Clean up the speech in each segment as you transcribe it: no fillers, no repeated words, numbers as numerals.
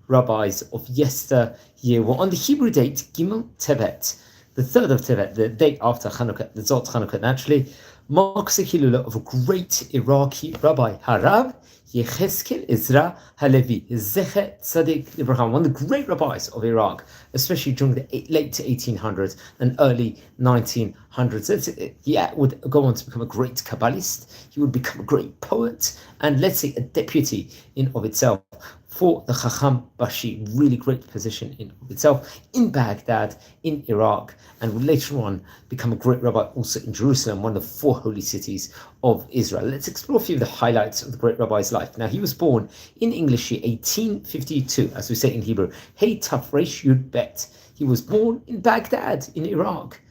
rabbis of yesteryear were on the Hebrew date Gimel Tevet, the 3rd of Tevet, the day after Chanukah, the Zot Chanukah naturally, marks the Hilula of a great Iraqi rabbi, Harav Yehezkel Ezra Halevi, Zecher Tzaddik Libraham, one of the great rabbis of Iraq, especially during the late 1800s and early 1900s. He would go on to become a great Kabbalist. He would become a great poet, and let's say a deputy in of itself for the Chacham Bashi, really great position in of itself, in Baghdad, in Iraq, and would later on become a great rabbi also in Jerusalem, one of the 4 holy cities of Israel. Let's explore a few of the highlights of the great rabbi's life. Now, he was born in English year 1852, as we say in Hebrew, Hey Taf Resh Yud Bet. He was born in Baghdad, in Iraq.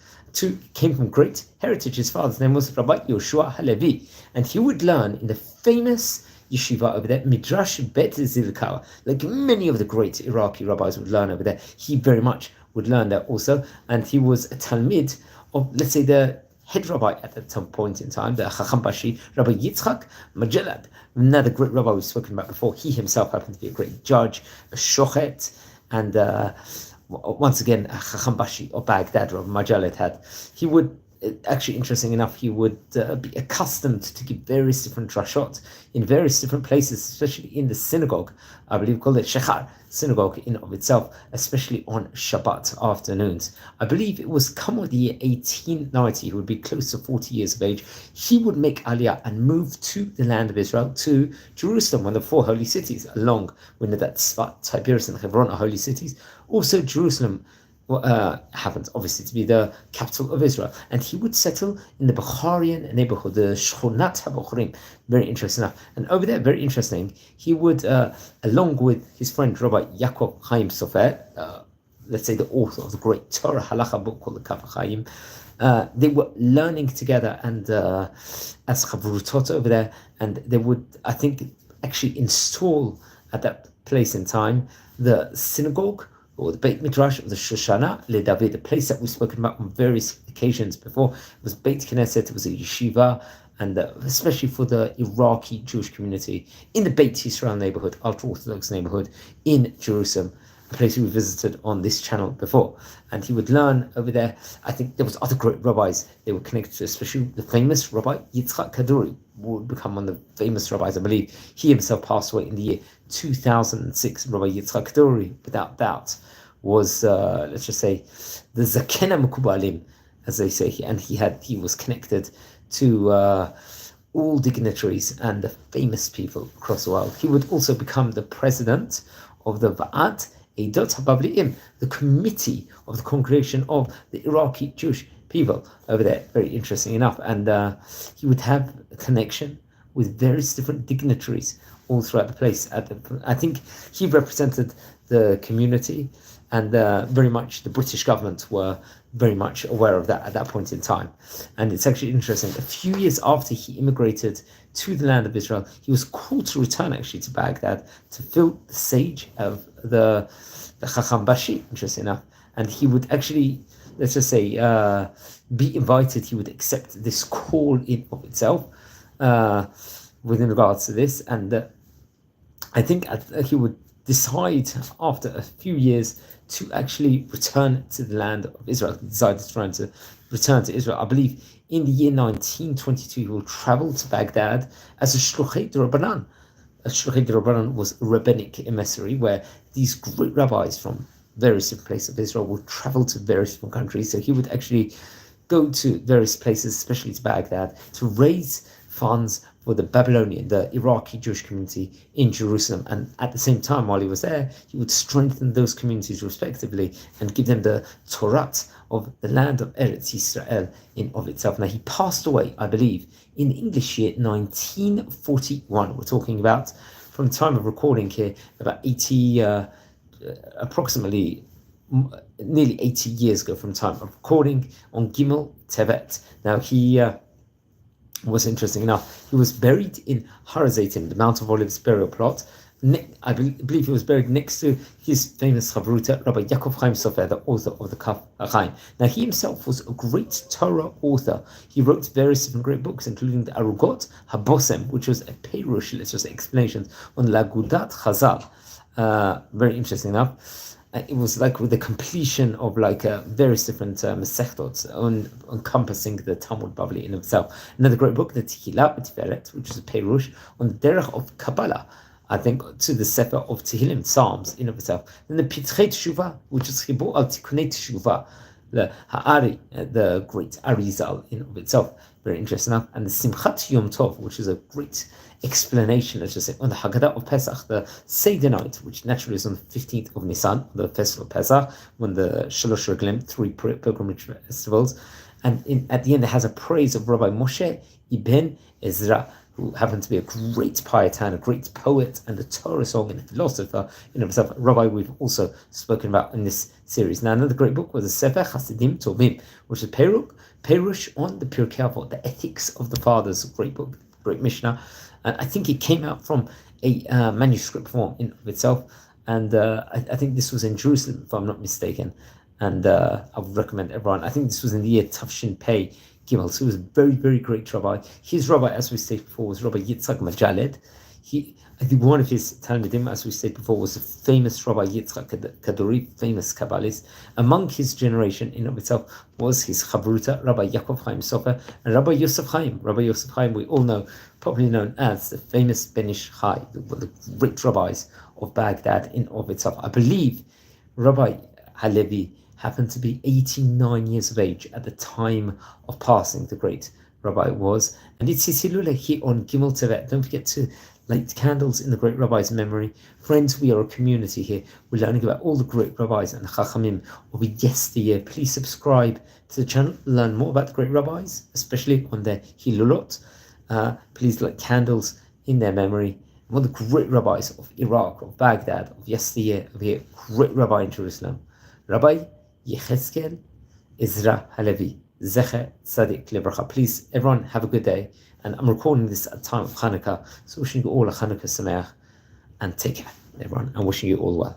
Came from great heritage. His father's name was Rabbi Yoshua Halevi, and he would learn in the famous yeshiva over there, Midrash Bet Zilkar, like many of the great Iraqi rabbis would learn over there. He very much would learn there also, and he was a talmid of, let's say, the head rabbi at that point in time, the Chacham Bashi, Rabbi Yitzchak Majalad, another great rabbi we've spoken about before. He himself happened to be a great judge, a shochet, and once again, Chacham Bashi of Baghdad, Rabbi Majalad had. He would, actually, interesting enough, he would be accustomed to give various different drashot in various different places, especially in the synagogue, I believe called the Shechar synagogue in of itself, especially on Shabbat afternoons. I believe it was come with the year 1890, he would be close to 40 years of age. He would make Aliyah and move to the land of Israel, to Jerusalem, one of the 4 holy cities, along with that Tzfat, Tiberias, and Hebron are holy cities. Also, Jerusalem happens obviously to be the capital of Israel, and he would settle in the Bukharian neighborhood, the Shchonat HaBukharim. Very interesting enough. And over there, very interesting, he would, along with his friend Rabbi Yaakov Chaim Sofer, let's say the author of the great Torah Halacha book called the Kaf Chaim, they were learning together and as chavrutot over there, and they would, I think, actually install at that place in time the synagogue, or the Beit Midrash of the Shoshana Le David, a place that we've spoken about on various occasions before. It was Beit Knesset, it was a yeshiva, and especially for the Iraqi Jewish community in the Beit Yisrael neighborhood, ultra-Orthodox neighborhood in Jerusalem, a place we visited on this channel before. And he would learn over there. I think there was other great rabbis they were connected to, especially the famous Rabbi Yitzchak Kaduri, who would become one of the famous rabbis. I believe he himself passed away in the year 2006. Rabbi Yitzchak Kaduri, without doubt, was let's just say the Zakena Mukubalim, as they say, and he was connected to all dignitaries and the famous people across the world. He would also become the president of the Va'at Eidot HaBavliim, the committee of the congregation of the Iraqi Jewish people over there. Very interesting enough. And he would have a connection with various different dignitaries all throughout the place. I think he represented the community, and very much the British government were very much aware of that at that point in time. And it's actually interesting, a few years after he immigrated to the land of Israel, he was called to return actually to Baghdad to fill the sage of the Chacham Bashi, interesting enough. And he would actually, let's just say, be invited. He would accept this call in of itself within regards to this. And I think he would decide after a few years to actually return to the land of Israel. He decided to return to Israel. I believe in the year 1922, he will travel to Baghdad as a Shluchei D'Rabbanan. A Shluchei D'Rabbanan was a rabbinic emissary where these great rabbis from various different places of Israel would travel to various different countries. So he would actually go to various places, especially to Baghdad, to raise funds for the Babylonian, the Iraqi Jewish community in Jerusalem. And at the same time, while he was there, he would strengthen those communities respectively and give them the Torah of the land of Eretz Yisrael in of itself. Now, he passed away, I believe, in English year 1941. We're talking about, from the time of recording here, about 80, approximately nearly 80 years ago from time of recording on Gimel Tevet. Now, he was, interesting enough, he was buried in Har HaZeitim, the Mount of Olives burial plot. I believe he was buried next to his famous Chavruta, Rabbi Yaakov Chaim Sofer, the author of the Kaf Chaim. Now, he himself was a great Torah author. He wrote various different great books, including the Arugot HaBosem, which was a Perush, let's just say, explanations on Lagudat Chazal. very interesting enough. It was like with the completion of like various different mesechtot encompassing the Talmud Bavli in itself. Another great book, the Tehillah B'Tiferet, which is a perush on the derech of Kabbalah, I think, to the Sefer of Tehillim, Psalms in of itself. Then the Pitrei Teshuvah, which is Chibur al Tikunei Teshuvah, the Ha'ari, the great Arizal in of itself, very interesting enough. And the Simchat Yom Tov, which is a great explanation, let's just say, on the Haggadah of Pesach, the Seder night, which naturally is on the 15th of Nisan, the festival of Pesach, when the Shalosh Reglim, 3 pilgrimage festivals, and at the end it has a praise of Rabbi Moshe ibn Ezra, who happened to be a great pietan, a great poet, and a Torah song and a philosopher in himself. Rabbi we've also spoken about in this series. Now, another great book was the Sefer Hasidim Tovim, which is Perush on the Pirkei Avot, the ethics of the fathers, great book, great Mishnah. And I think it came out from a manuscript form in of itself. And I think this was in Jerusalem, if I'm not mistaken. And I would recommend everyone. I think this was in the year Tafshin Pei Gimel. So he was a very, very great rabbi. His rabbi, as we stated before, was Rabbi Yitzchak Majaled. I think one of his Talmidim, as we said before, was the famous Rabbi Yitzchak Kaduri, famous Kabbalist. Among his generation in of itself was his Chavruta, Rabbi Yaakov Chaim Sofer, and Rabbi Yosef Chaim. Rabbi Yosef Chaim, we all know, probably known as the famous Ben Ish Chai, one of the great rabbis of Baghdad in of itself. I believe Rabbi Halevi happened to be 89 years of age at the time of passing, the great rabbi was. And it's his Hilula here on Gimel Tevet. Don't forget to light candles in the great rabbi's memory. Friends, we are a community here. We're learning about all the great rabbis and chachamim of yesteryear. Please subscribe to the channel, learn more about the great rabbis, especially on their Hilulot. Please light candles in their memory. One of the great rabbis of Iraq, of Baghdad, of yesteryear, of here, great rabbi in Jerusalem, Rabbi Yehezkel Ezra Halevi, Zecher Tzadik Lebracha. Please, everyone, have a good day. And I'm recording this at the time of Hanukkah, so wishing you all a Hanukkah Sameach, and take care, everyone, and wishing you all well.